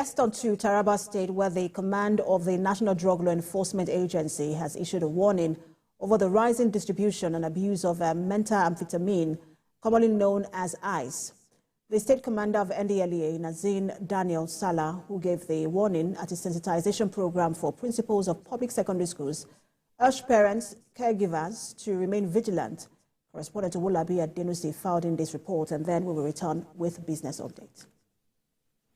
Next on to Taraba State, where the command of the National Drug Law Enforcement Agency has issued a warning over the rising distribution and abuse of methamphetamine, commonly known as ice. The state commander of NDLEA, Nanzing Sallah, who gave the warning at a sensitization program for principals of public secondary schools, urged parents, caregivers to remain vigilant. Correspondent Wolabi at Denusi filed in this report, and then we will return with business updates.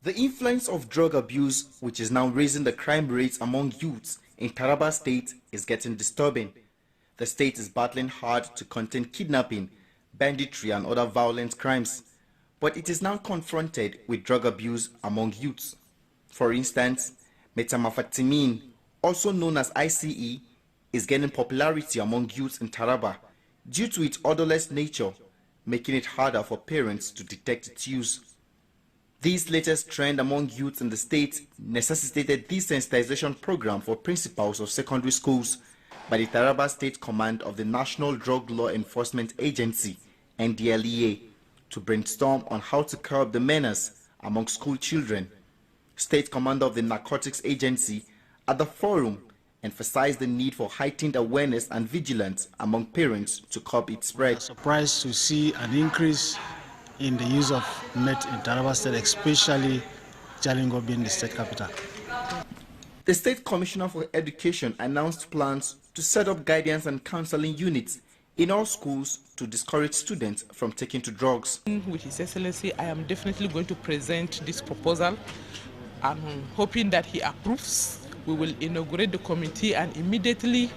The influence of drug abuse, which is now raising the crime rates among youths in Taraba State, is getting disturbing. The state is battling hard to contain kidnapping, banditry and other violent crimes, but it is now confronted with drug abuse among youths. For instance, methamphetamine, also known as ICE, is gaining popularity among youths in Taraba due to its odorless nature, making it harder for parents to detect its use. This latest trend among youths in the state necessitated this sensitization program for principals of secondary schools by the Taraba State Command of the National Drug Law Enforcement Agency, NDLEA, to brainstorm on how to curb the menace among school children. State Commander of the Narcotics Agency at the forum emphasized the need for heightened awareness and vigilance among parents to curb its spread. Surprised to see an increase in the use of meth in Taraba State, especially Jalingo being the state capital. The State Commissioner for Education announced plans to set up guidance and counseling units in all schools to discourage students from taking to drugs. With His Excellency, I am definitely going to present this proposal. I'm hoping that he approves. We will inaugurate the committee and immediately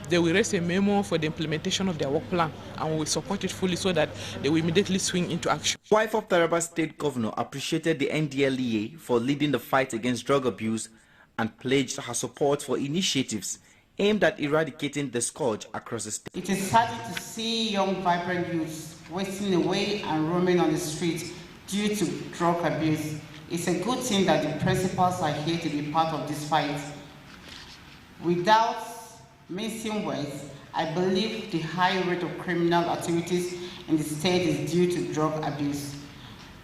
they will raise a memo for the implementation of their work plan, and we will support it fully so that they will immediately swing into action. Wife of Taraba State Governor appreciated the NDLEA for leading the fight against drug abuse and pledged her support for initiatives aimed at eradicating the scourge across the state. It is sad to see young, vibrant youths wasting away and roaming on the streets due to drug abuse. It's a good thing that the principals are here to be part of this fight. Without mincing words, I believe the high rate of criminal activities in the state is due to drug abuse.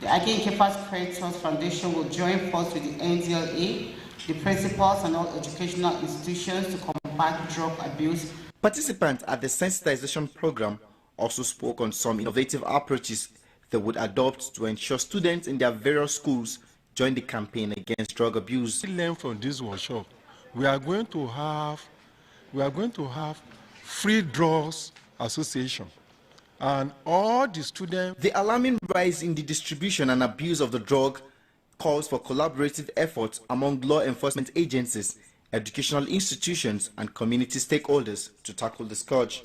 The Caregivers Credit Trust Foundation will join forces with the NDLEA, the principals and all educational institutions to combat drug abuse. Participants at the sensitization program also spoke on some innovative approaches they would adopt to ensure students in their various schools join the campaign against drug abuse. We learn from this workshop. We are going to have free drugs association, and all the students. The alarming rise in the distribution and abuse of the drug calls for collaborative efforts among law enforcement agencies, educational institutions, and community stakeholders to tackle the scourge.